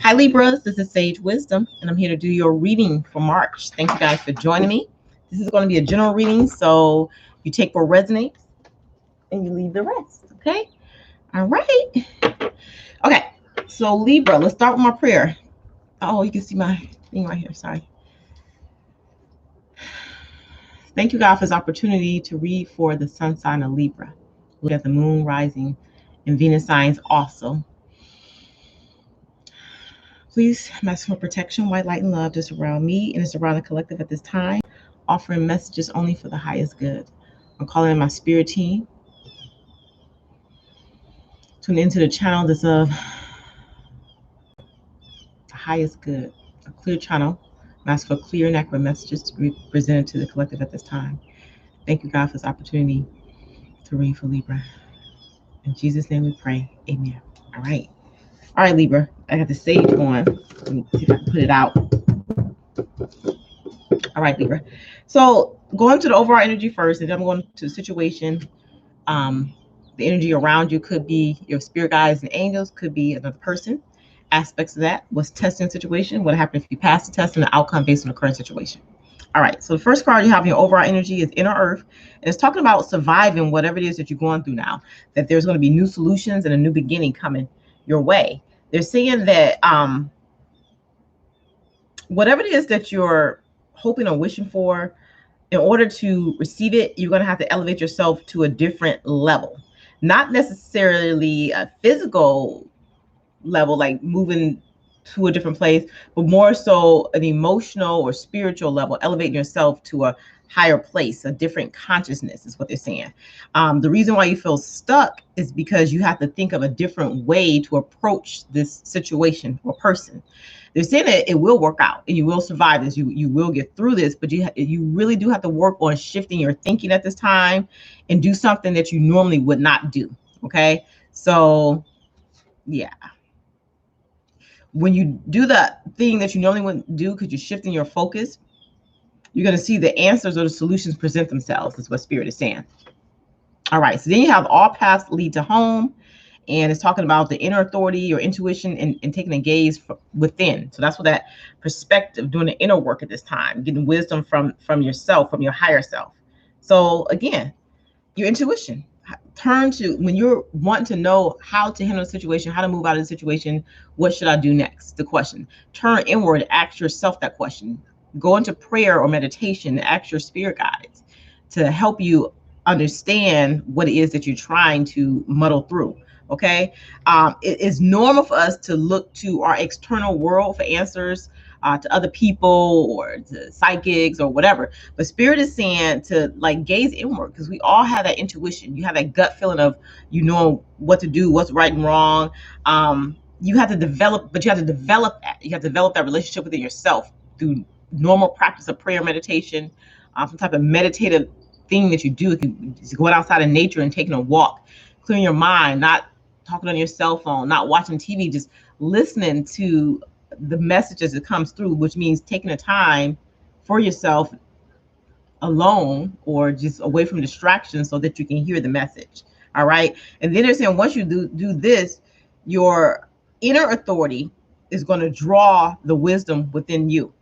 Hi Libras, this is Sage Wisdom, and I'm here to do your reading for March. Thank you guys for joining me. This is going to be a general reading, so you take what resonates and you leave the rest. Okay? All right. Okay. So Libra, let's start with my prayer. Oh, you can see my thing right here. Sorry. Thank you, God, for this opportunity to read for the sun sign of Libra. Look at the moon rising and Venus signs also. Please, maximum protection, white light, and love just around me and it's around the collective at this time, offering messages only for the highest good. I'm calling in my spirit team. Tune into the channel that's of the highest good. A clear channel. I'm asking for clear and accurate messages to be presented to the collective at this time. Thank you, God, for this opportunity to read for Libra. In Jesus' name we pray. Amen. All right. All right, Libra. I got the sage going. Let me see if I can put it out. All right, Libra. So going to the overall energy first, and then I'm going to the situation. The energy around you could be your spirit guides and angels, could be another person. Aspects of that. What's testing situation? What happened if you pass the test and the outcome based on the current situation? All right. So the first card you have in your overall energy is Inner Earth, and it's talking about surviving whatever it is that you're going through now. That there's going to be new solutions and a new beginning coming your way. They're saying that whatever it is that you're hoping or wishing for, in order to receive it, you're going to have to elevate yourself to a different level. Not necessarily a physical level, like moving to a different place, but more so an emotional or spiritual level, elevating yourself to a higher place, a different consciousness is what they're saying. The reason why you feel stuck is because you have to think of a different way to approach this situation or person. They're saying that it will work out and you will survive this. You will get through this, but you really do have to work on shifting your thinking at this time and do something that you normally would not do. Okay, so yeah, when you do the thing that you normally wouldn't do because you're shifting your focus, you're going to see the answers or the solutions present themselves, is what Spirit is saying. All right, so then you have all paths lead to home, and it's talking about the inner authority, your intuition, and taking a gaze within. So that's what that perspective, doing the inner work at this time, getting wisdom from yourself, from your higher self. So again, your intuition. Turn to when you're wanting to know how to handle a situation, how to move out of the situation, what should I do next? The question. Turn inward, ask yourself that question. Go into prayer or meditation, ask your spirit guides to help you understand what it is that you're trying to muddle through. Okay. It is normal for us to look to our external world for answers, to other people or to psychics or whatever. But Spirit is saying to like gaze inward, because we all have that intuition. You have that gut feeling of, you know, what to do, what's right and wrong. You have to develop, but you have to develop that. You have to develop that relationship within yourself through normal practice of prayer, meditation, some type of meditative thing that you do. Just going outside in nature and taking a walk, clearing your mind, not talking on your cell phone, not watching TV, just listening to the messages that comes through, which means taking the time for yourself alone or just away from distractions so that you can hear the message. All right. And then they're saying once you do this, your inner authority is going to draw the wisdom within you.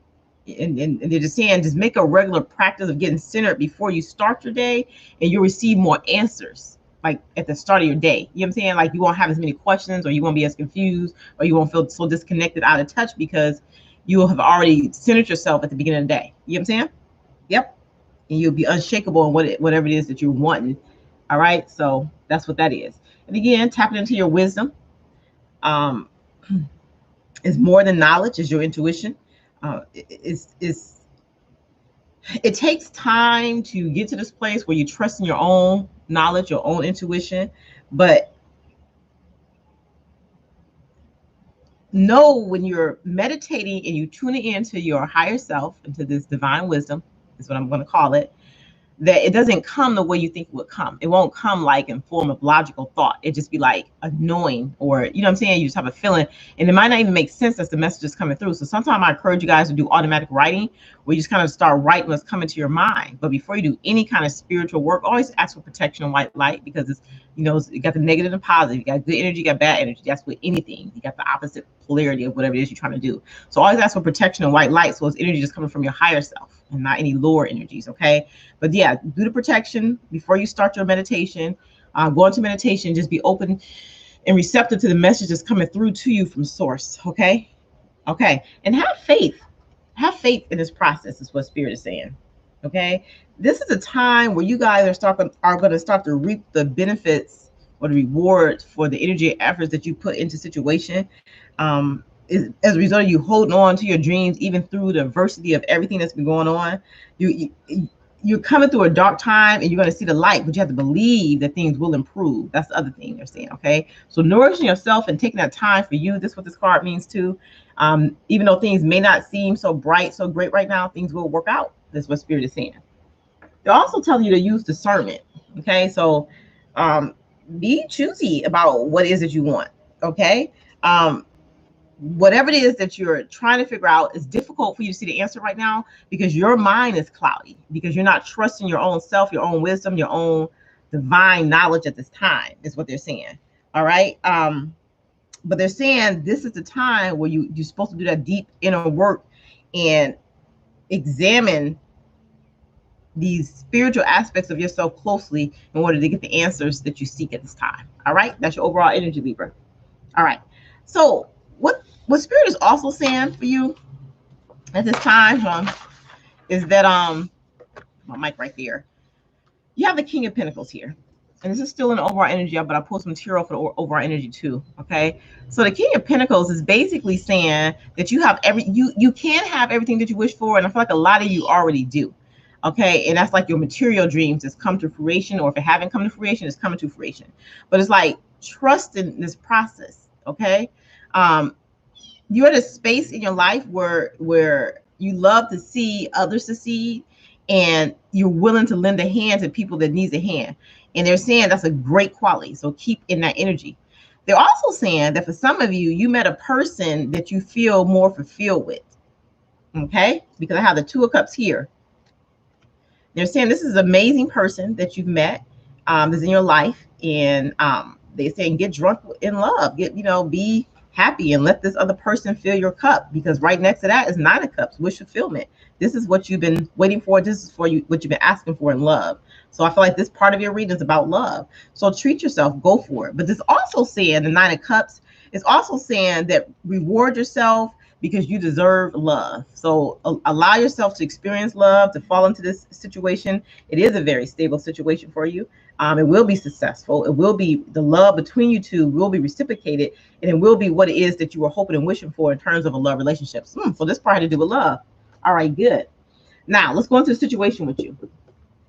And they're just saying, just make a regular practice of getting centered before you start your day, and you'll receive more answers like at the start of your day. You know what I'm saying? Like you won't have as many questions, or you won't be as confused, or you won't feel so disconnected, out of touch, because you will have already centered yourself at the beginning of the day. You know what I'm saying? Yep. And you'll be unshakable in whatever it is that you're wanting. All right. So that's what that is. And again, tapping into your wisdom. Is more than knowledge, is your intuition. It takes time to get to this place where you trust in your own knowledge, your own intuition, but know when you're meditating and you tune it into your higher self, into this divine wisdom, is what I'm going to call it, that it doesn't come the way you think it would come. It won't come like in form of logical thought. It just be like annoying, or you know what I'm saying? You just have a feeling, and it might not even make sense as the message is coming through. So sometimes I encourage you guys to do automatic writing, where you just kind of start writing what's coming to your mind. But before you do any kind of spiritual work, always ask for protection and white light, because it's, you know, you got the negative and positive. You got good energy, you got bad energy. That's with anything. You got the opposite polarity of whatever it is you're trying to do. So always ask for protection and white light, so it's energy just coming from your higher self and not any lower energies, okay? But yeah, do the protection before you start your meditation. Go into meditation, just be open and receptive to the message that's coming through to you from source, okay? Okay, and have faith. Have faith in this process is what Spirit is saying, okay? This is a time where you guys are going to start to reap the benefits or the rewards for the energy and efforts that you put into situation. As a result of you holding on to your dreams, even through the adversity of everything that's been going on, you're coming through a dark time and you're going to see the light, but you have to believe that things will improve. That's the other thing they're saying, okay? So nourishing yourself and taking that time for you, this is what this card means too. Even though things may not seem so bright, so great right now, things will work out. That's what Spirit is saying. They're also telling you to use discernment, okay? So be choosy about what it is that you want, okay? Whatever it is that you're trying to figure out, is difficult for you to see the answer right now because your mind is cloudy, because you're not trusting your own self, your own wisdom, your own divine knowledge at this time, is what they're saying. All right. But they're saying this is the time where you're supposed to do that deep inner work and examine these spiritual aspects of yourself closely in order to get the answers that you seek at this time. All right. That's your overall energy, Libra. All right. So what Spirit is also saying for you at this time is that my mic right there, you have the King of Pentacles here, and this is still an overall energy, but I pulled some material for the overall energy too. Okay, so the King of Pentacles is basically saying that you have you can have everything that you wish for, and I feel like a lot of you already do. Okay, and that's like your material dreams has come to fruition, or if it haven't come to fruition, it's coming to fruition. But it's like trust in this process. Okay, you're at a space in your life where you love to see others succeed, and you're willing to lend a hand to people that needs a hand. And they're saying that's a great quality. So keep in that energy. They're also saying that for some of you, you met a person that you feel more fulfilled with. Okay, because I have the Two of Cups here. They're saying this is an amazing person that you've met, that's in your life, and they're saying get drunk in love, be happy and let this other person fill your cup, because right next to that is Nine of Cups, wish fulfillment. This is what you've been waiting for. This is for you, what you've been asking for in love. So I feel like this part of your reading is about love. So treat yourself, go for it. But this also saying, the Nine of Cups is also saying that reward yourself because you deserve love. So allow yourself to experience love, to fall into this situation. It is a very stable situation for you. It will be successful. It will be, the love between you two will be reciprocated, and it will be what it is that you were hoping and wishing for in terms of a love relationship. So this part had to do with love. All right, good. Now let's go into the situation with you.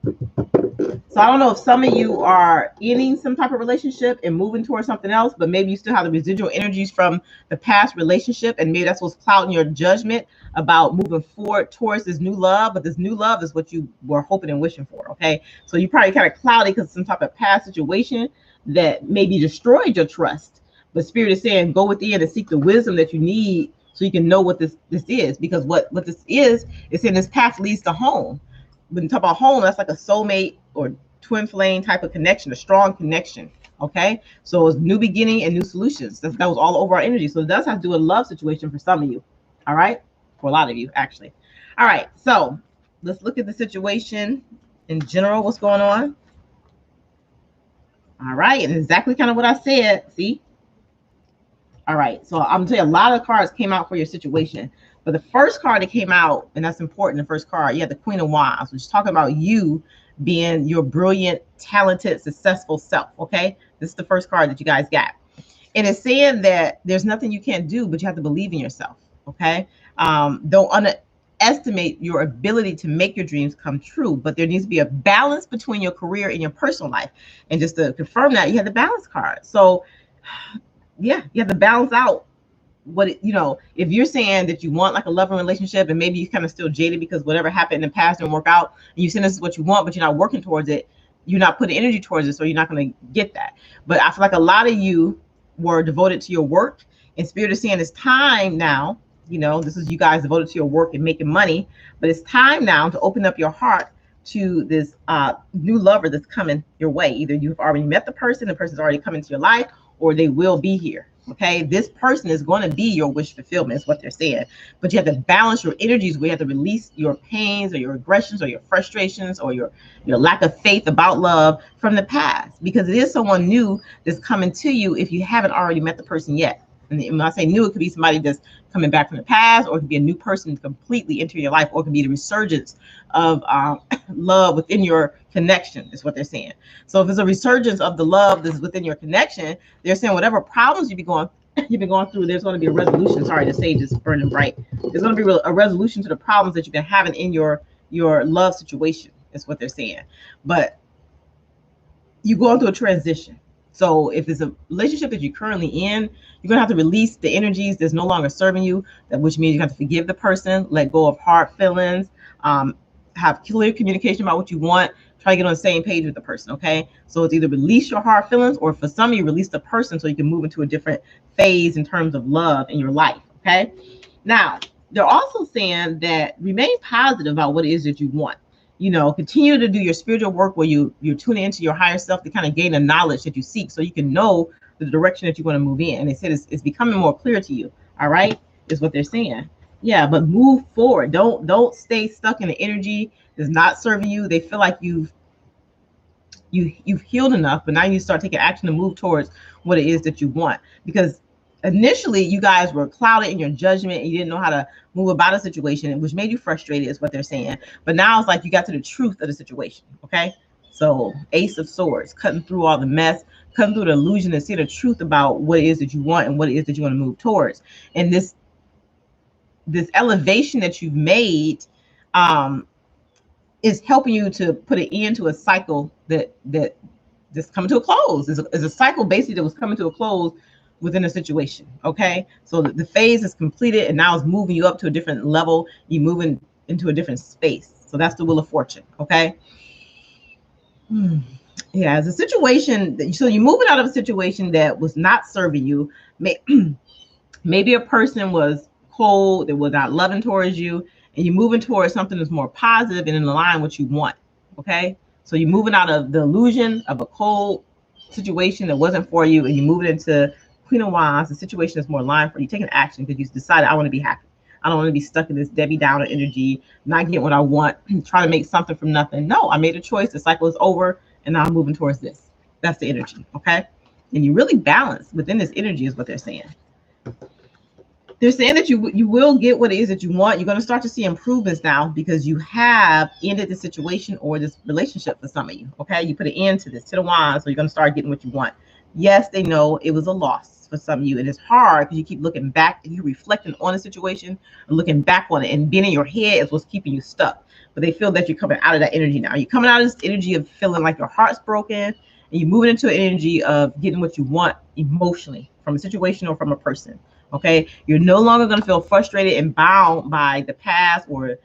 So I don't know if some of you are ending some type of relationship and moving towards something else, but maybe you still have the residual energies from the past relationship, and maybe that's what's clouding your judgment about moving forward towards this new love. But this new love is what you were hoping and wishing for. Okay, so you probably kind of cloudy because of some type of past situation that maybe destroyed your trust. But Spirit is saying go within and seek the wisdom that you need so you can know what this is, because what this is, it's in this path leads to home. When you talk about home, that's like a soulmate or twin flame type of connection, a strong connection. Okay, so it's new beginning and new solutions. That was all over our energy. So it does have to do with a love situation for some of you. All right, for a lot of you actually. All right, so let's look at the situation in general. What's going on? All right, and exactly kind of what I said. See. All right, so I'm gonna tell you, a lot of cards came out for your situation, but the first card that came out, and that's important, the first card, you had the Queen of Wands, which is talking about you being your brilliant, talented, successful self. Okay, this is the first card that you guys got, and it's saying that there's nothing you can't do, but you have to believe in yourself. Okay, don't underestimate your ability to make your dreams come true, but there needs to be a balance between your career and your personal life. And just to confirm that, you have the balance card. So yeah, you have to balance out what if you're saying that you want like a loving relationship, and maybe you're kind of still jaded because whatever happened in the past didn't work out, and you saying this is what you want, but you're not working towards it, you're not putting energy towards it, so you're not going to get that. But I feel like a lot of you were devoted to your work, and Spirit is saying it's time now You know, this is you guys devoted to your work and making money, but it's time now to open up your heart to this new lover that's coming your way. Either you've already met the person's already come into your life, or they will be here. Okay, this person is going to be your wish fulfillment, is what they're saying. But you have to balance your energies. We have to release your pains or your aggressions or your frustrations or your lack of faith about love from the past, because it is someone new that's coming to you if you haven't already met the person yet. And when I say new, it could be somebody that's coming back from the past, or it could be a new person completely entering your life, or it could be the resurgence of love within your connection, is what they're saying. So if it's a resurgence of the love that's within your connection, they're saying whatever problems you've been going through, there's going to be a resolution. Sorry, the sage is burning bright. There's going to be a resolution to the problems that you've been having in your love situation, is what they're saying. But you're going through a transition. So if it's a relationship that you're currently in, you're going to have to release the energies that's no longer serving you, which means you have to forgive the person, let go of hard feelings, have clear communication about what you want, try to get on the same page with the person, okay? So it's either release your hard feelings, or for some of you, release the person so you can move into a different phase in terms of love in your life, okay? Now, they're also saying that remain positive about what it is that you want. You know, continue to do your spiritual work where you're tuning into your higher self to kind of gain the knowledge that you seek, so you can know the direction that you want to move in. And they said it's becoming more clear to you. All right, is what they're saying. Yeah, but move forward. Don't stay stuck in the energy that's not serving you. They feel like you've healed enough, but now you start taking action to move towards what it is that you want. Because initially you guys were clouded in your judgment and you didn't know how to move about a situation, which made you frustrated, is what they're saying. But now it's like you got to the truth of the situation. Okay, so Ace of Swords, cutting through all the mess, cutting through the illusion, and see the truth about what it is that you want and what it is that you want to move towards. And this elevation that you've made is helping you to put an end to a cycle that's coming to a close. Is a cycle basically that was coming to a close within a situation. Okay, so the phase is completed, and now it's moving you up to a different level. You're moving into a different space. So that's the Wheel of Fortune. Okay. Yeah, it's a situation. So you're moving out of a situation that was not serving you. Maybe a person was cold, they were not loving towards you, and you're moving towards something that's more positive and in line with what you want. Okay, so you're moving out of the illusion of a cold situation that wasn't for you, and you're moving into Queen of Wands, the situation that's more aligned for you. Taking action because you decided, I want to be happy. I don't want to be stuck in this Debbie Downer energy, not get what I want, trying to make something from nothing. No, I made a choice. The cycle is over, and now I'm moving towards this. That's the energy. Okay, and you really balance within this energy, is what they're saying. They're saying that you will get what it is that you want. You're going to start to see improvements now because you have ended the situation or this relationship for some of you. Okay, you put an end to this, to the Wands, so you're going to start getting what you want. Yes, they know it was a loss for some of you, and it's hard because you keep looking back and you're reflecting on the situation and looking back on it, and being in your head is what's keeping you stuck. But they feel that you're coming out of that energy now. You're coming out of this energy of feeling like your heart's broken, and you're moving into an energy of getting what you want emotionally from a situation or from a person. Okay, you're no longer going to feel frustrated and bound by the past, or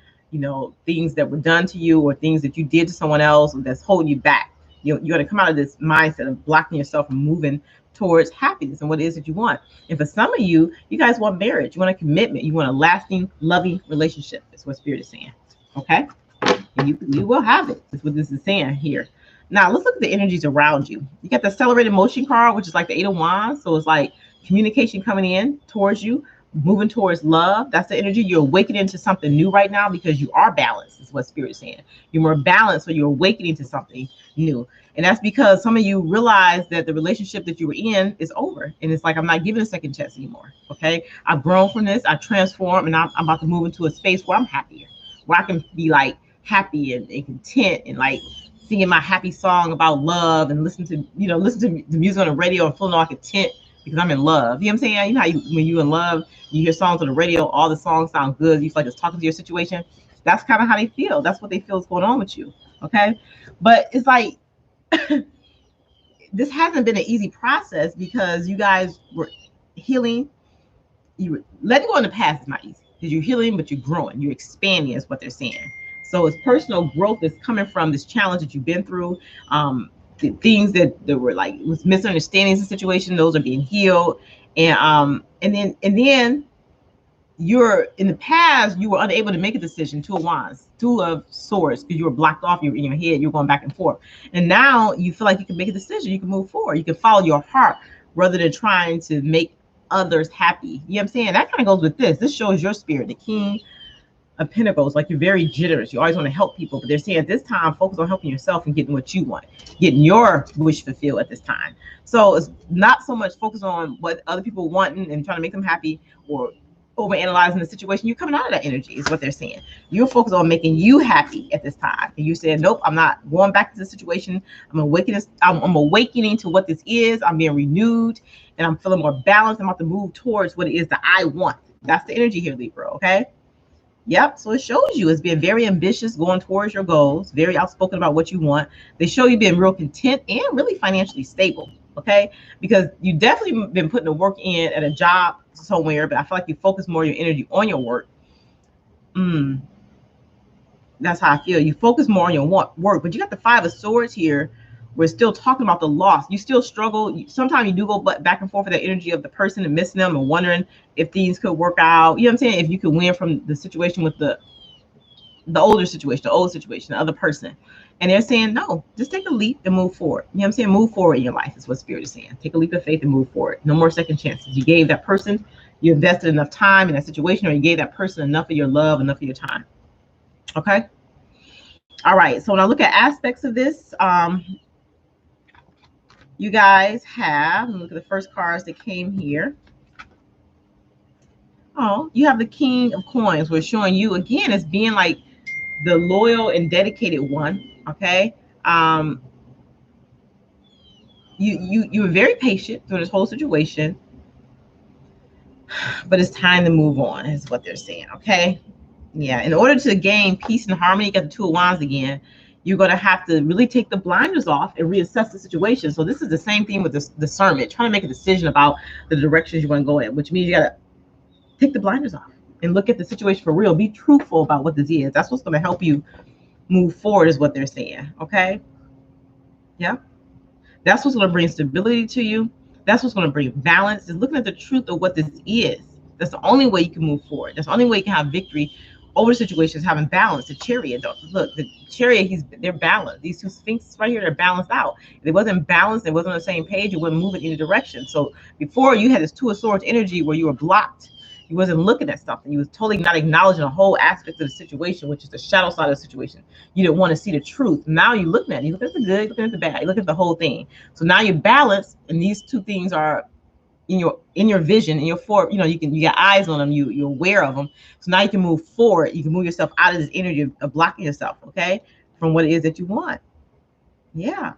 things that were done to you or things that you did to someone else that's holding you back. You're going to come out of this mindset of blocking yourself from moving towards happiness and what it is that you want. And for some of you, you guys want marriage, you want a commitment, you want a lasting, loving relationship. That's what Spirit is saying. Okay, and you will have it. That's what this is saying here. Now let's look at the energies around you. You got the accelerated motion card, which is like the Eight of Wands. So it's like communication coming in towards you, moving towards love. That's the energy. You're awakening to something new right now because you are balanced, is what Spirit is saying. You're more balanced, so you're awakening to something new. And that's because some of you realize that the relationship that you were in is over. And it's like, I'm not giving a second chance anymore. Okay, I've grown from this, I transformed, and I'm about to move into a space where I'm happier, where I can be like happy and content, and like singing my happy song about love, and listen to the music on the radio and feeling all content because I'm in love. You know what I'm saying? You know how when you're in love, you hear songs on the radio, all the songs sound good. You feel like it's talking to your situation. That's kind of how they feel. That's what they feel is going on with you. Okay. But it's like, this hasn't been an easy process because you guys were healing. You were letting go in the past is not easy because you're healing, but you're growing, you're expanding, is what they're saying. So it's personal growth that's coming from this challenge that you've been through. The things that were like was misunderstandings in the situation, those are being healed, and then you're in the past, you were unable to make a decision. Two of Wands, Two of Swords, because you were blocked off. You were in your head. You're going back and forth. And now you feel like you can make a decision. You can move forward. You can follow your heart rather than trying to make others happy. You know what I'm saying? That kind of goes with this. This shows your spirit, the King of Pentacles. Like, you're very generous. You always want to help people. But they're saying at this time, focus on helping yourself and getting what you want, getting your wish fulfilled at this time. So it's not so much focus on what other people want and trying to make them happy, or overanalyzing the situation. You're coming out of that energy is what they're saying. You're focused on making you happy at this time. And you said, nope, I'm not going back to the situation. I'm awakening to what this is. I'm being renewed and I'm feeling more balanced. I'm about to move towards what it is that I want. That's the energy here, Libra. Okay. Yep. So it shows you as being very ambitious, going towards your goals, very outspoken about what you want. They show you being real content and really financially stable. Okay. Because you definitely been putting the work in at a job somewhere, but I feel like you focus more of your energy on your work. That's how I feel. You focus more on your work, but you got the Five of Swords here. We're still talking about the loss. You still struggle. Sometimes you do go back and forth with the energy of the person and missing them and wondering if things could work out. You know what I'm saying? If you could win from the situation with the older situation, the old situation, the other person. And they're saying, no, just take a leap and move forward. You know what I'm saying? Move forward in your life is what Spirit is saying. Take a leap of faith and move forward. No more second chances. You gave that person, you invested enough time in that situation, or you gave that person enough of your love, enough of your time. Okay? All right. So when I look at aspects of this, you guys have, look at the first cards that came here. Oh, you have the King of Coins. We're showing you again as being like the loyal and dedicated one. Okay. You were very patient through this whole situation, but it's time to move on, is what they're saying. Okay. Yeah. In order to gain peace and harmony, you got the Two of Wands again. You're going to have to really take the blinders off and reassess the situation. So this is the same thing with this discernment, trying to make a decision about the directions you want to go in, which means you got to take the blinders off and look at the situation for real. Be truthful about what this is. That's what's going to help you move forward, is what they're saying. Okay. Yeah. That's what's going to bring stability to you. That's what's going to bring balance, is looking at the truth of what this is. That's the only way you can move forward. That's the only way you can have victory over situations, having balance. The Chariot, look, the Chariot, they're balanced. These two Sphinxes right here, they're balanced out. If it wasn't balanced, it wasn't on the same page, it wouldn't move in any direction. So before, you had this Two of Swords energy where you were blocked. You wasn't looking at something. You was totally not acknowledging a whole aspect of the situation, which is the shadow side of the situation. You didn't want to see the truth. Now you're looking at it. You look at the good, looking at the bad. You look at the whole thing. So now you're balanced, and these two things are in your vision, in your forward. You know, you got eyes on them. You're aware of them. So now you can move forward. You can move yourself out of this energy of blocking yourself, okay, from what it is that you want. Yeah.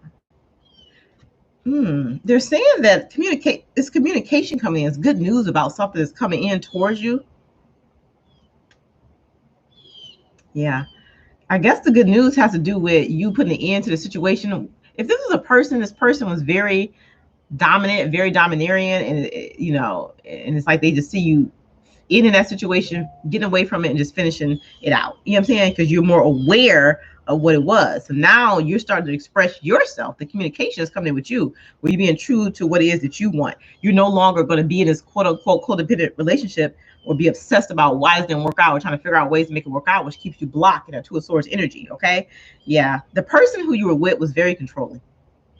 They're saying that communication coming in. It's good news about something that's coming in towards you. Yeah. I guess the good news has to do with you putting an end to the situation. If this was a person, this person was very dominant, very domineering, and and it's like they just see you in that situation, getting away from it and just finishing it out. You know what I'm saying? Because you're more aware of what it was. So now you're starting to express yourself. The communication is coming in with you, where you're being true to what it is that you want. You're no longer going to be in this quote unquote codependent relationship or be obsessed about why it didn't work out, or trying to figure out ways to make it work out, which keeps you blocked in that Two of Swords energy. Okay. Yeah. The person who you were with was very controlling.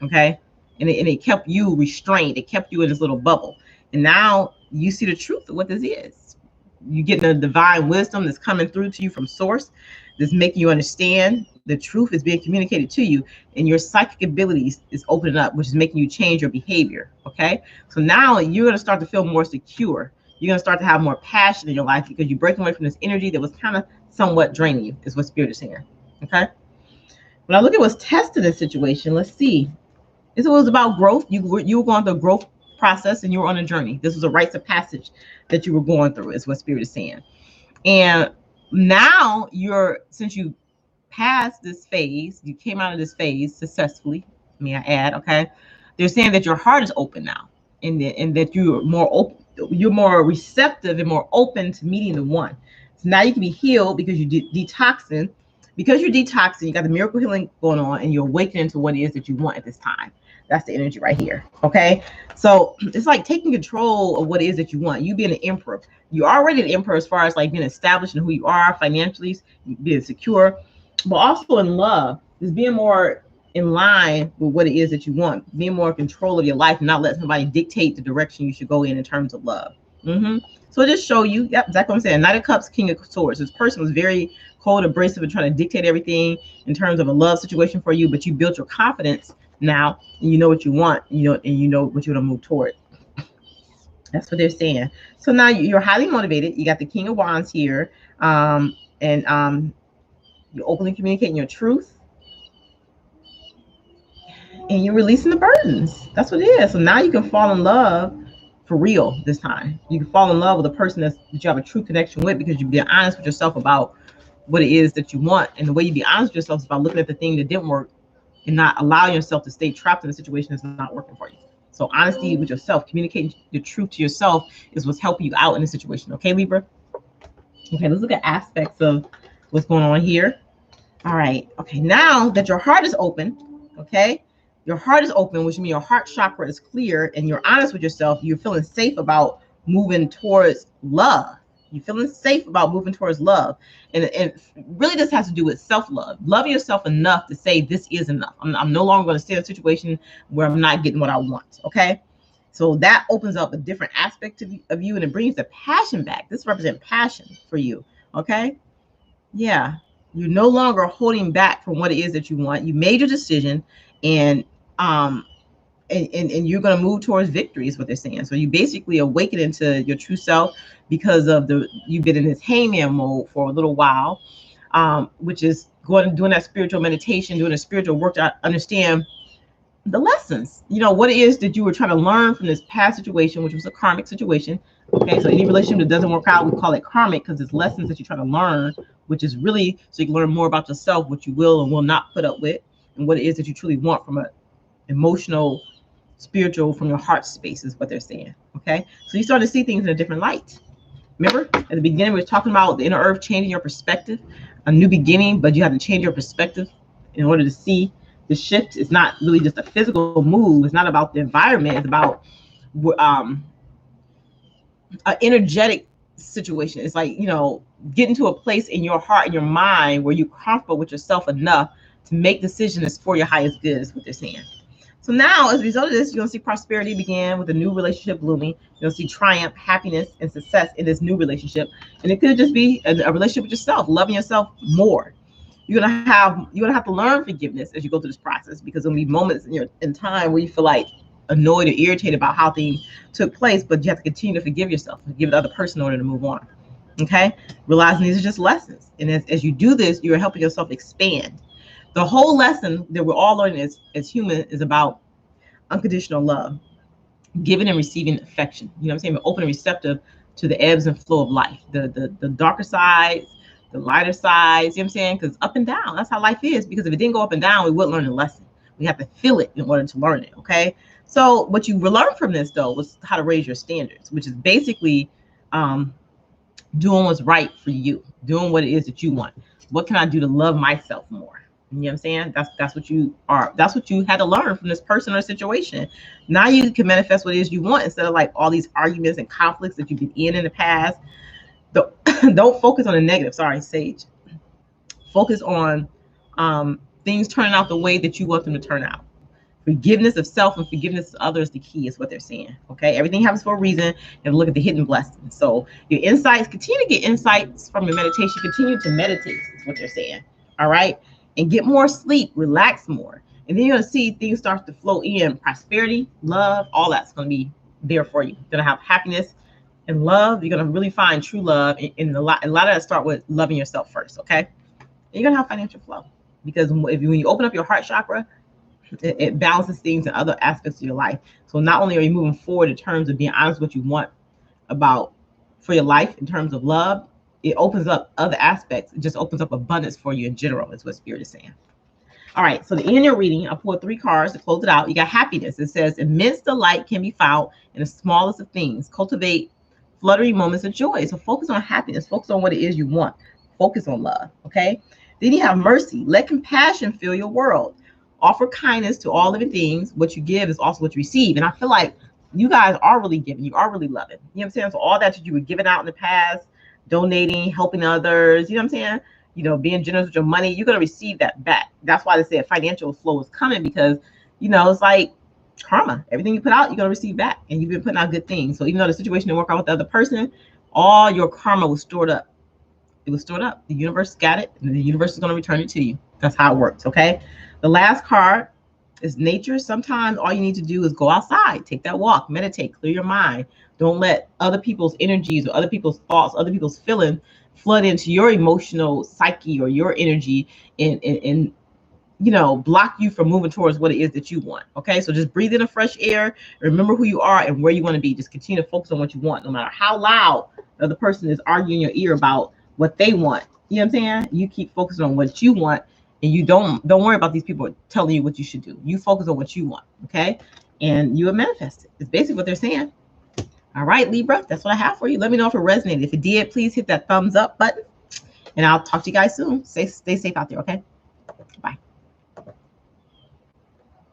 Okay. And it kept you restrained. It kept you in this little bubble. And now you see the truth of what this is. You get the divine wisdom that's coming through to you from source, that's making you understand the truth is being communicated to you, and your psychic abilities is opening up, which is making you change your behavior. Okay. So now you're going to start to feel more secure. You're going to start to have more passion in your life, because you're breaking away from this energy that was kind of somewhat draining you, is what Spirit is saying. Okay. When I look at what's tested this situation, let's see. This was about growth. You were going through a growth process, and you were on a journey. This was a rites of passage that you were going through, is what Spirit is saying. And now since you passed this phase, you came out of this phase successfully, may I add, okay? They're saying that your heart is open now, and that you're more open, you're more receptive and more open to meeting the one. So now you can be healed because you're detoxing. Because you're detoxing, you got the miracle healing going on, and you're awakening to what it is that you want at this time. That's the energy right here. Okay. So it's like taking control of what it is that you want. You being an emperor. You're already an emperor as far as like being established in who you are financially, being secure, but also in love is being more in line with what it is that you want, being more in control of your life and not let somebody dictate the direction you should go in terms of love. So just show you, yep, exactly what I'm saying. Knight of Cups, King of Swords. This person was very cold, abrasive, and trying to dictate everything in terms of a love situation for you, but you built your confidence now, and you know what you want, and you know what you're gonna move toward. That's what they're saying. So now you're highly motivated. You got the King of Wands here, and you're openly communicating your truth, and you're releasing the burdens. That's what it is. So now you can fall in love for real this time. You can fall in love with a person that you have a true connection with because you've been honest with yourself about what it is that you want. And the way you be honest with yourself is by looking at the thing that didn't work and not allowing yourself to stay trapped in a situation that's not working for you. So honesty with yourself, communicating the truth to yourself is what's helping you out in the situation. Okay, Libra? Okay, let's look at aspects of what's going on here. All right. Okay, now that your heart is open, okay, your heart is open, which means your heart chakra is clear and you're honest with yourself. You're feeling safe about moving towards love. You're feeling safe about moving towards love. And really this has to do with self-love. Loving yourself enough to say this is enough. I'm no longer going to stay in a situation where I'm not getting what I want. Okay. So that opens up a different aspect of you and it brings the passion back. This represents passion for you. Okay. Yeah. You're no longer holding back from what it is that you want. You made your decision and you're going to move towards victory is what they're saying. So you basically awaken into your true self because of you've been in this hangman mode for a little while, which is doing that spiritual meditation, doing a spiritual work to understand the lessons, what it is that you were trying to learn from this past situation, which was a karmic situation. Okay, so any relationship that doesn't work out, we call it karmic because it's lessons that you're trying to learn, which is really so you can learn more about yourself, what you will and will not put up with, and what it is that you truly want from an emotional, spiritual, from your heart space is what they're saying. Okay, so you start to see things in a different light. Remember at the beginning we were talking about the inner earth changing your perspective, a new beginning, but you have to change your perspective in order to see the shift. Is not really just a physical move. It's not about the environment. It's about an energetic situation. It's like, getting to a place in your heart and your mind where you're comfortable with yourself enough to make decisions for your highest good is what they're saying. So now, as a result of this, you're going to see prosperity begin with a new relationship blooming. You're going to see triumph, happiness, and success in this new relationship. And it could just be a relationship with yourself, loving yourself more. You're gonna have to learn forgiveness as you go through this process, because there'll be moments in time where you feel like annoyed or irritated about how things took place, but you have to continue to forgive yourself, forgive the other person in order to move on. Okay, realizing these are just lessons, and as you do this, you're helping yourself expand. The whole lesson that we're all learning as humans is about unconditional love, giving and receiving affection. You know what I'm saying? We're open and receptive to the ebbs and flow of life, the darker sides, the lighter sides. You know what I'm saying? Because up and down, that's how life is. Because if it didn't go up and down, we wouldn't learn the lesson. We have to feel it in order to learn it. Okay. So what you learned from this though was how to raise your standards, which is basically doing what's right for you, doing what it is that you want. What can I do to love myself more? You know what I'm saying? That's what you are. That's what you had to learn from this person or situation. Now you can manifest what it is you want instead of like all these arguments and conflicts that you've been in the past. Don't focus on the negative. Sorry, Sage. Focus on things turning out the way that you want them to turn out. Forgiveness of self and forgiveness of others, the key is what they're saying. Okay, everything happens for a reason, and look at the hidden blessings. So your insights, continue to get insights from your meditation. Continue to meditate is what they're saying. All right, and get more sleep, relax more, and then you're gonna see things start to flow in. Prosperity, love, all that's gonna be there for you. You're gonna have happiness and love. You're gonna really find true love, and a lot of that start with loving yourself first. Okay, and you're gonna have financial flow, because when you open up your heart chakra, it balances things in other aspects of your life. So not only are you moving forward in terms of being honest with what you want about for your life in terms of love, it opens up other aspects. It just opens up abundance for you in general, is what Spirit is saying. All right, so the end of your reading, I pulled 3 cards to close it out. You got happiness. It says immense delight can be found in the smallest of things. Cultivate fluttering moments of joy. So focus on happiness. Focus on what it is you want. Focus on love. Okay. Then you have mercy. Let compassion fill your world. Offer kindness to all living things. What you give is also what you receive. And I feel like you guys are really giving. You are really loving. You know what I'm saying? So all that you were giving out in the past, donating, helping others, you know what I'm saying? You know, being generous with your money, you're going to receive that back. That's why they say financial flow is coming, because, you know, it's like karma. Everything you put out, you're going to receive back. And you've been putting out good things. So even though the situation didn't work out with the other person, all your karma was stored up. It was stored up. The universe got it, and the universe is going to return it to you. That's how it works, okay? The last card is nature. Sometimes all you need to do is go outside, take that walk, meditate, clear your mind. Don't let other people's energies or other people's thoughts, other people's feelings flood into your emotional psyche or your energy and you know, block you from moving towards what it is that you want. Okay, so just breathe in the fresh air. Remember who you are and where you want to be. Just continue to focus on what you want, no matter how loud the other person is arguing in your ear about what they want. You know what I'm saying? You keep focusing on what you want, and you don't worry about these people telling you what you should do. You focus on what you want. Okay, and you will manifest it. It's basically what they're saying. All right, Libra, that's what I have for you. Let me know if it resonated. If it did, please hit that thumbs up button, and I'll talk to you guys soon. Stay safe out there. Okay.